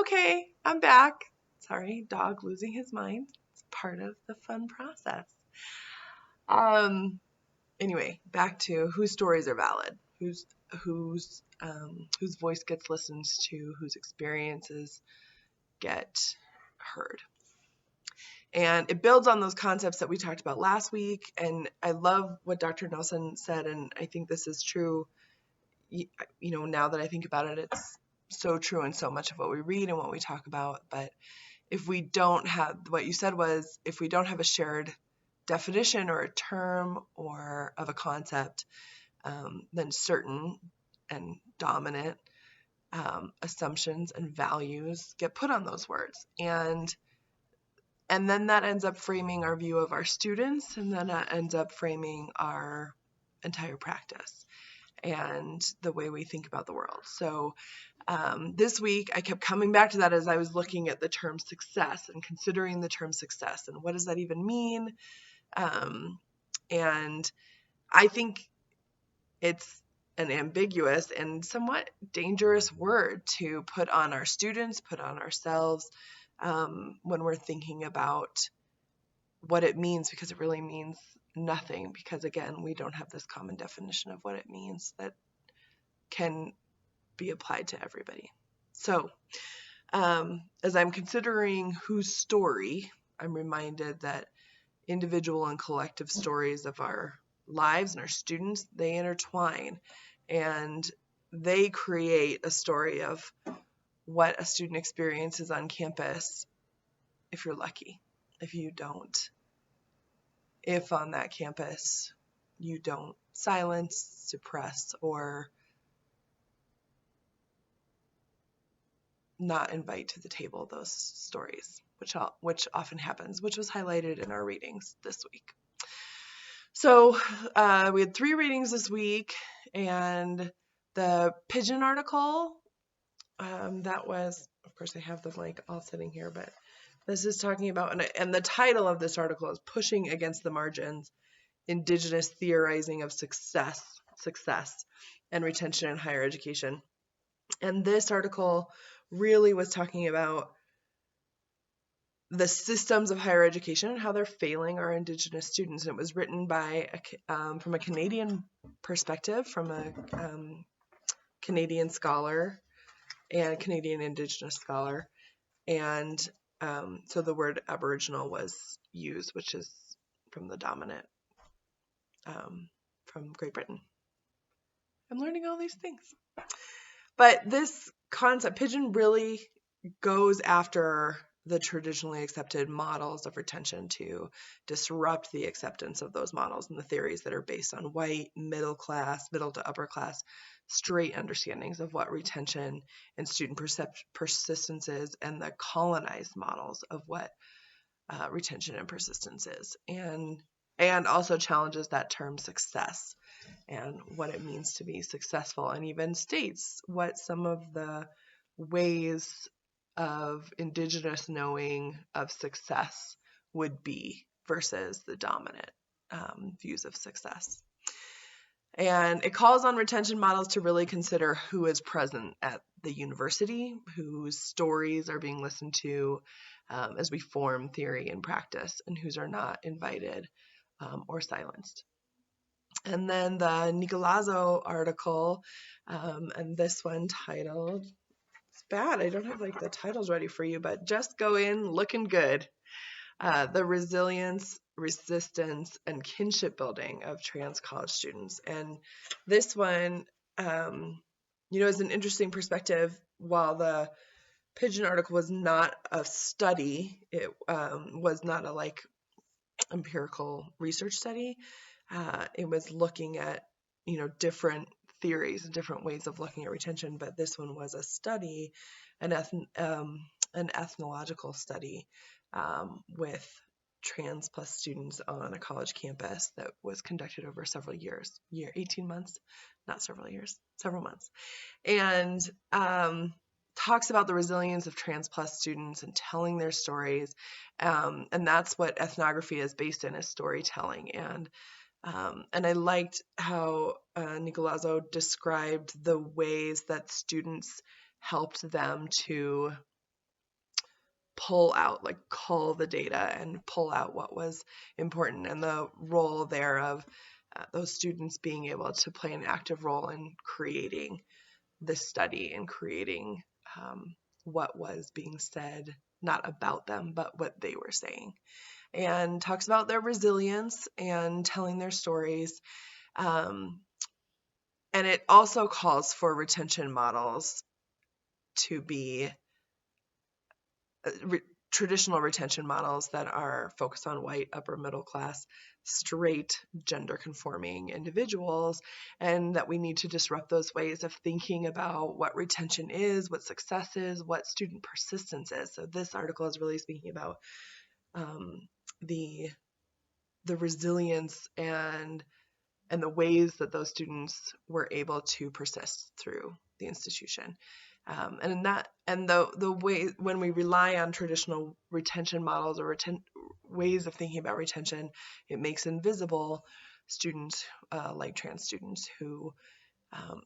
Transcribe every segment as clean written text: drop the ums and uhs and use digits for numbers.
Okay, I'm back. Sorry, dog losing his mind. It's part of the fun process. Um, anyway, back to whose stories are valid, whose voice gets listened to, whose experiences get heard. And it builds on those concepts that we talked about last week. And I love what Dr. Nelson said, and I think this is true. Now that I think about it, it's so true in so much of what we read and what we talk about. But if we don't have, what you said was, if we don't have a shared definition or a term or of a concept, then certain and dominant assumptions and values get put on those words. And then that ends up framing our view of our students, and then that ends up framing our entire practice and the way we think about the world. So this week, I kept coming back to that as I was looking at the term success and considering the term success and what does that even mean? And I think it's an ambiguous and somewhat dangerous word to put on our students, put on ourselves when we're thinking about what it means, because it really means nothing, because again, we don't have this common definition of what it means that can be applied to everybody. So as I'm considering whose story, I'm reminded that individual and collective stories of our lives and our students, they intertwine, and they create a story of what a student experiences on campus if you're lucky. If you don't, if on that campus you don't silence, suppress, or not invite to the table those stories, which often happens, which was highlighted in our readings this week. So we had 3 readings this week, and the Pigeon article, that was, of course I have them like all sitting here, but this is talking about, and the title of this article is Pushing Against the Margins, Indigenous Theorizing of Success and Retention in Higher Education. And this article really was talking about the systems of higher education and how they're failing our Indigenous students. And it was written by from a Canadian perspective, from a Canadian scholar and Canadian Indigenous scholar. And so the word Aboriginal was used, which is from the dominant from Great Britain. I'm learning all these things. But this concept, Pigeon, really goes after the traditionally accepted models of retention to disrupt the acceptance of those models and the theories that are based on white, middle to upper class, straight understandings of what retention and student persistence is, and the colonized models of what retention and persistence is, and also challenges that term success and what it means to be successful, and even states what some of the ways of Indigenous knowing of success would be versus the dominant views of success. And it calls on retention models to really consider who is present at the university, whose stories are being listened to as we form theory and practice, and whose are not invited or silenced. And then the Nicolazo article, and this one titled, it's bad, I don't have like the titles ready for you, but just go in looking good. The resilience, resistance, and kinship building of trans college students. And this one, is an interesting perspective. While the Pigeon article was not a study, it was not a like empirical research study. It was looking at, different theories and different ways of looking at retention, but this one was a study, an ethnological study with trans plus students on a college campus that was conducted over several years, 18 months, not several years, several months, and talks about the resilience of trans plus students and telling their stories, and that's what ethnography is based in, is storytelling. And I liked how Nicolazo described the ways that students helped them to cull the data and pull out what was important, and the role there of those students being able to play an active role in creating this study and creating what was being said, not about them, but what they were saying. And talks about their resilience and telling their stories. And it also calls for retention models to be traditional retention models that are focused on white, upper middle class, straight, gender conforming individuals, and that we need to disrupt those ways of thinking about what retention is, what success is, what student persistence is. So this article is really speaking about the resilience and the ways that those students were able to persist through the institution. The way when we rely on traditional retention models or ways of thinking about retention, it makes invisible students like trans students who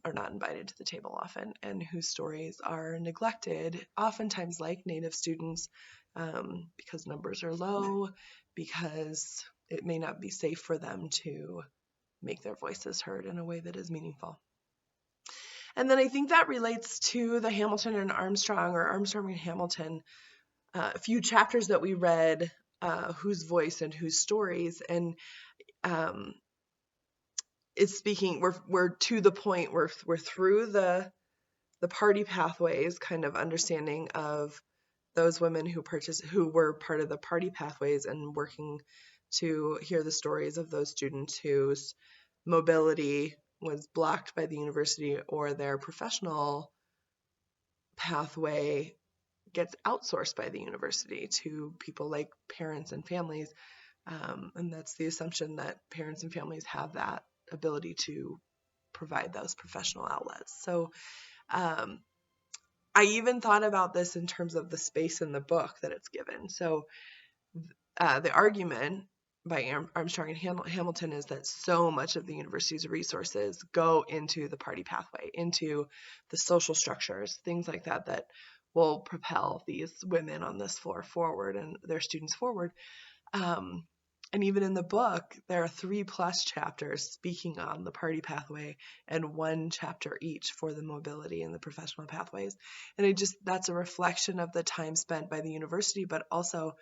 are not invited to the table often, and whose stories are neglected, oftentimes like Native students, because numbers are low, because it may not be safe for them to make their voices heard in a way that is meaningful. And then I think that relates to the Hamilton and Armstrong, or Armstrong and Hamilton, a few chapters that we read, whose voice and whose stories. And it's speaking, we're to the point where we're through the party pathways, kind of understanding of those women who were part of the party pathways, and working to hear the stories of those students whose mobility was blocked by the university, or their professional pathway gets outsourced by the university to people like parents and families. And that's the assumption that parents and families have that ability to provide those professional outlets. So I even thought about this in terms of the space in the book that it's given. So the argument by Armstrong and Hamilton is that so much of the university's resources go into the party pathway, into the social structures, things like that, that will propel these women on this floor forward and their students forward. And even in the book, there are 3+ chapters speaking on the party pathway, and 1 chapter each for the mobility and the professional pathways. And that's a reflection of the time spent by the university, but also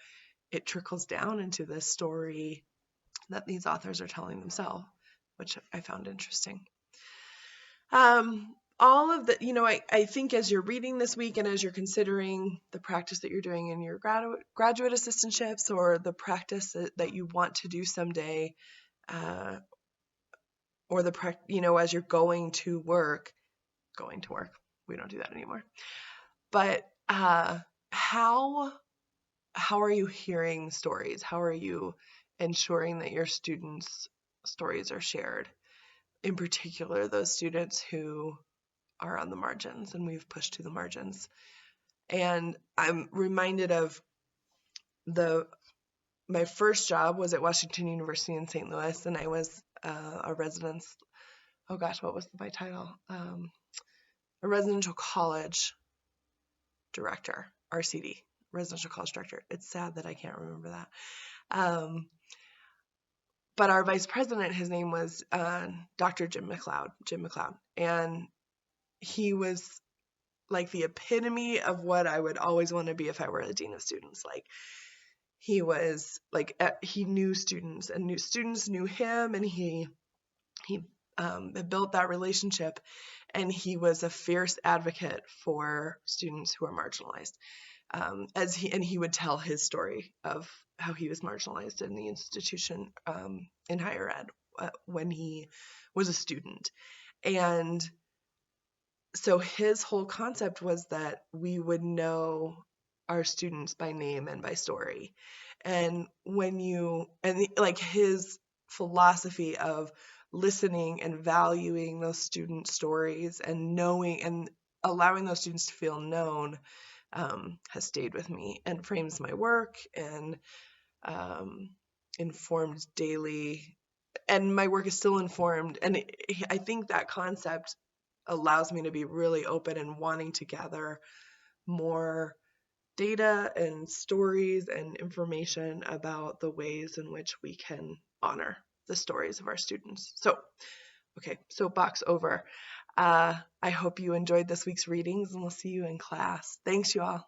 it trickles down into this story that these authors are telling themselves, which I found interesting. All of the, I think as you're reading this week, and as you're considering the practice that you're doing in your graduate assistantships, or the practice that you want to do someday, or as you're going to work, we don't do that anymore. But how are you hearing stories? How are you ensuring that your students' stories are shared? In particular, those students who are on the margins, and we've pushed to the margins. And I'm reminded of my first job was at Washington University in St. Louis, and I was a residence, what was my title? A residential college director, RCD, residential college director. It's sad that I can't remember that. But our vice president, his name was Dr. Jim McLeod, and he was like the epitome of what I would always want to be if I were a dean of students. Like, he was like, he knew students, and students knew him, and he built that relationship, and he was a fierce advocate for students who are marginalized. He would tell his story of how he was marginalized in the institution in higher ed when he was a student. And so his whole concept was that we would know our students by name and by story. And his philosophy of listening and valuing those student stories, and knowing and allowing those students to feel known, has stayed with me and frames my work, and informed daily. And my work is still informed. And I think that concept allows me to be really open and wanting to gather more data and stories and information about the ways in which we can honor the stories of our students. So, okay, soapbox over. I hope you enjoyed this week's readings, and we'll see you in class. Thanks, you all.